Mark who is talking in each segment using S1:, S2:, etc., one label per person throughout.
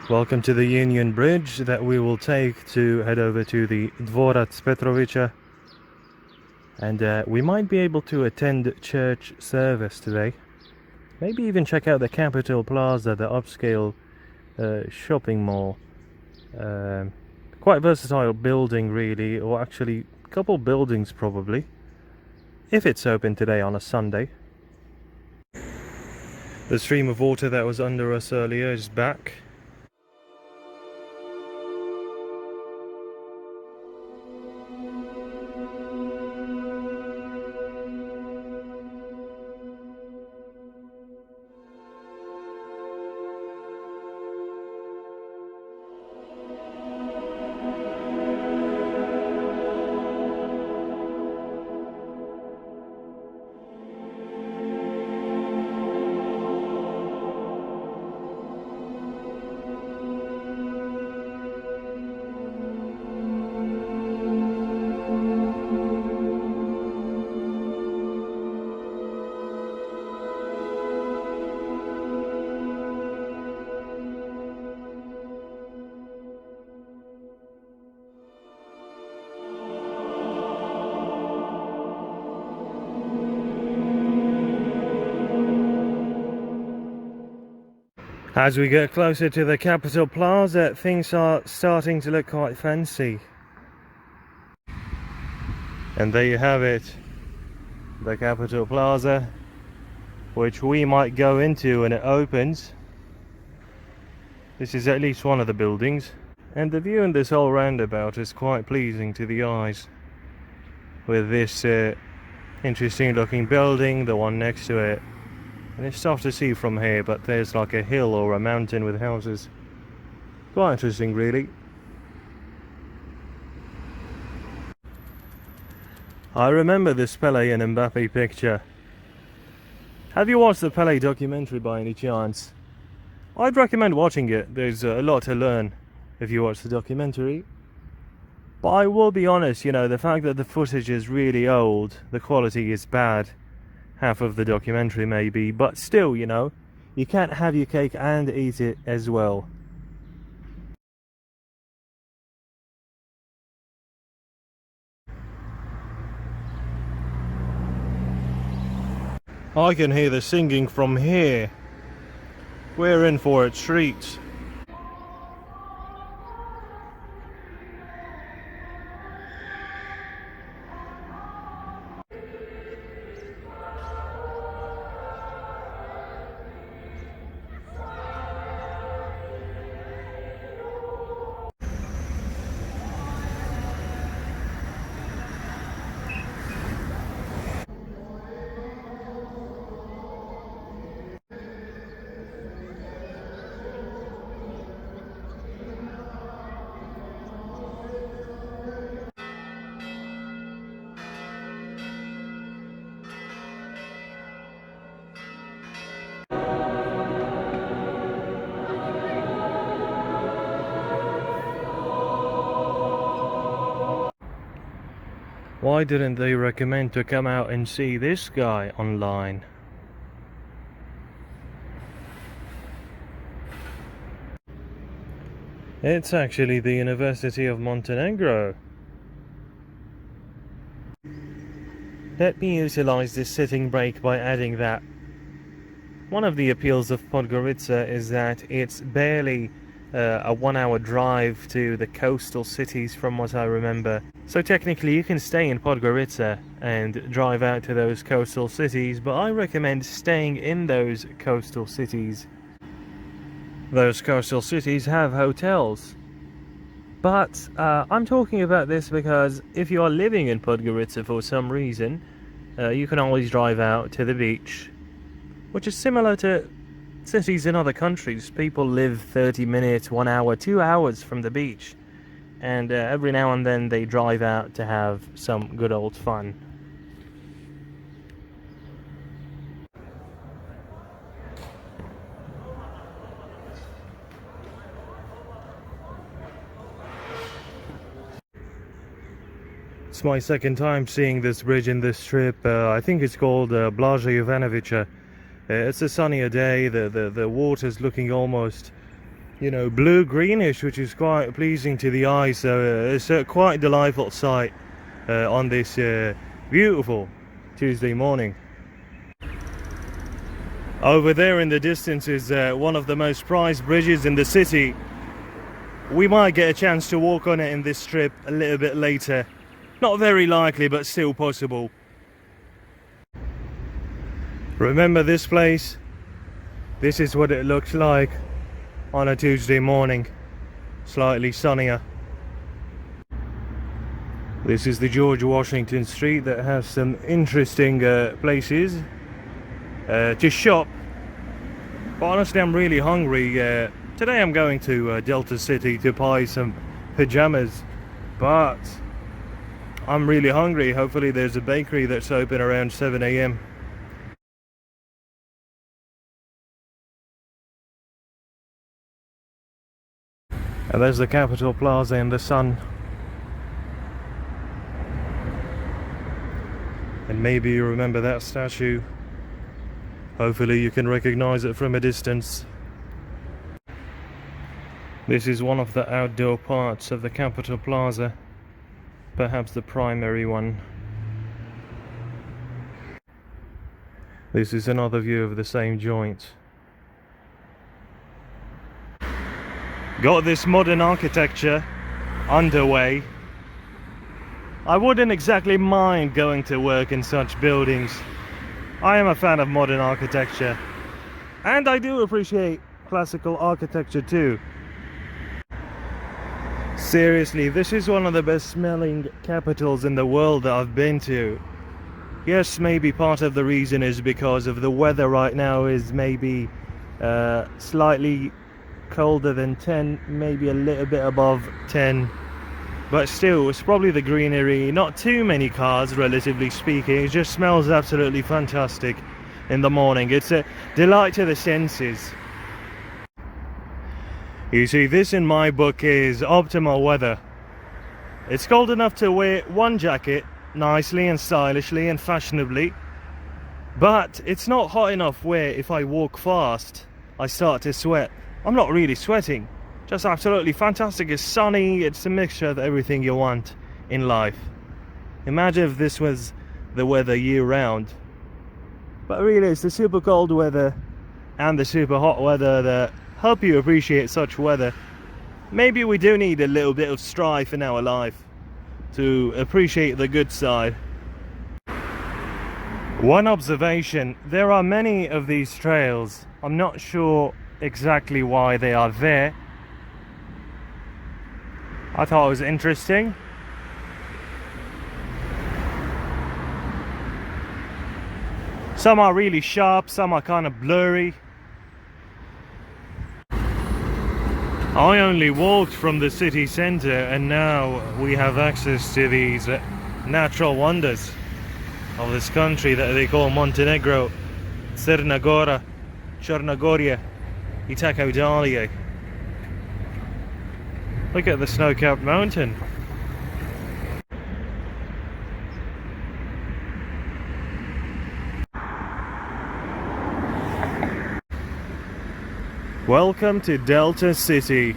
S1: Welcome to the Union Bridge that we will take to head over to the Dvorac Petrovića, and we might be able to attend church service today. Maybe even check out the Capital Plaza, the upscale shopping mall. Quite versatile building really, or actually a couple buildings probably, if it's open today on a Sunday. The stream of water that was under us earlier is back. As we get closer to the Capital Plaza, things are starting to look quite fancy. And there you have it, the Capital Plaza, which we might go into when it opens. This is at least one of the buildings, and the view in this whole roundabout is quite pleasing to the eyes, with this interesting looking building, the one next to it. And it's tough to see from here, but there's like a hill or a mountain with houses. Quite interesting really. I remember this Pele and Mbappe picture. Have you watched the Pele documentary by any chance? I'd recommend watching it. There's a lot to learn if you watch the documentary. But I will be honest, you know, the fact that the footage is really old, the quality is bad. Half of the documentary maybe, but still, you know, you can't have your cake and eat it as well. I can hear the singing from here. We're in for a treat. Why didn't they recommend to come out and see this guy online? It's actually the University of Montenegro. Let me utilize this sitting break by adding that one of the appeals of Podgorica is that it's barely a 1 hour drive to the coastal cities from what I remember. So technically you can stay in Podgorica and drive out to those coastal cities, but I recommend staying in those coastal cities. Those coastal cities have hotels. But I'm talking about this because if you are living in Podgorica for some reason, you can always drive out to the beach, which is similar to cities in other countries. People live 30 minutes, 1 hour, 2 hours from the beach, and every now and then they drive out to have some good old fun. It's my second time seeing this bridge in this trip. I think it's called Plaza. It's a sunnier day, the water's looking almost you know, blue greenish, which is quite pleasing to the eye. So it's a quite delightful sight on this beautiful Tuesday morning. Over there in the distance is one of the most prized bridges in the city. We might get a chance to walk on it in this trip a little bit later. Not very likely, but still possible. Remember this place? This is what it looks like on a Tuesday morning. Slightly sunnier. This is the George Washington Street that has some interesting places to shop. But honestly, I'm really hungry. Today I'm going to Delta City to buy some pajamas, but I'm really hungry. Hopefully there's a bakery that's open around 7 AM. And there's the Capital Plaza in the sun. And maybe you remember that statue. Hopefully you can recognize it from a distance. This is one of the outdoor parts of the Capital Plaza, perhaps the primary one. This is another view of the same joint. Got this modern architecture underway. I wouldn't exactly mind going to work in such buildings. I am a fan of modern architecture, and I do appreciate classical architecture too. Seriously, this is one of the best smelling capitals in the world that I've been to. Yes, maybe part of the reason is because of the weather right now is maybe slightly colder than 10, maybe a little bit above 10. But still, it's probably the greenery. Not too many cars, relatively speaking. It just smells absolutely fantastic in the morning. It's a delight to the senses. You see, this in my book is optimal weather. It's cold enough to wear one jacket nicely and stylishly and fashionably, but it's not hot enough where if I walk fast I start to sweat. I'm not really sweating, just absolutely fantastic. It's sunny, it's a mixture of everything you want in life. Imagine if this was the weather year round. But really, it's the super cold weather and the super hot weather that help you appreciate such weather. Maybe we do need a little bit of strife in our life to appreciate the good side. One observation: there are many of these trails. I'm not sure exactly why they are there. I thought it was interesting. Some are really sharp, some are kind of blurry. I only walked from the city center, and now we have access to these natural wonders of this country that they call Montenegro, Crna Gora, Črna i tako dalje. Look at the snow-capped mountain. Welcome to Delta City.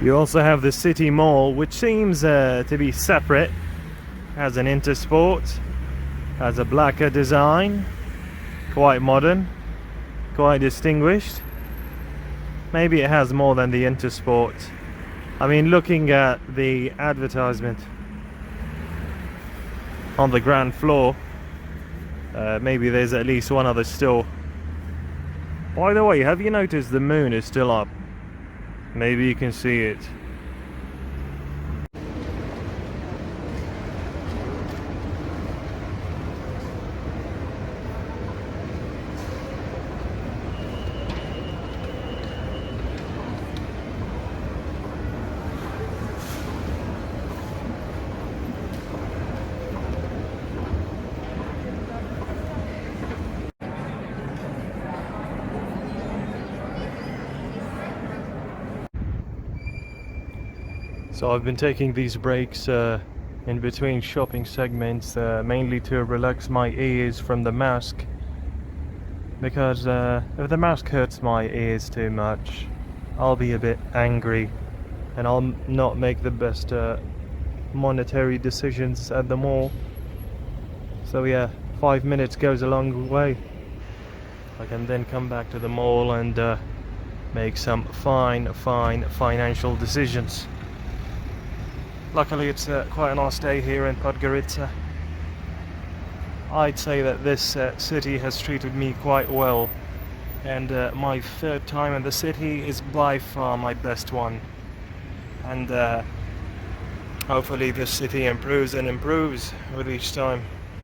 S1: You also have the City Mall, which seems to be separate. Has an Intersport, has a blacker design, quite modern, quite distinguished. Maybe it has more than the Intersport. I mean, looking at the advertisement on the ground floor, maybe there's at least one other store. By the way, have you noticed the moon is still up? Maybe you can see it. So I've been taking these breaks in between shopping segments, mainly to relax my ears from the mask, because if the mask hurts my ears too much, I'll be a bit angry and I'll not make the best monetary decisions at the mall. So yeah, 5 minutes goes a long way. I can then come back to the mall and make some fine financial decisions. Luckily it's quite a nice day here in Podgorica. I'd say that this city has treated me quite well, and my third time in the city is by far my best one. And hopefully this city improves and improves with each time.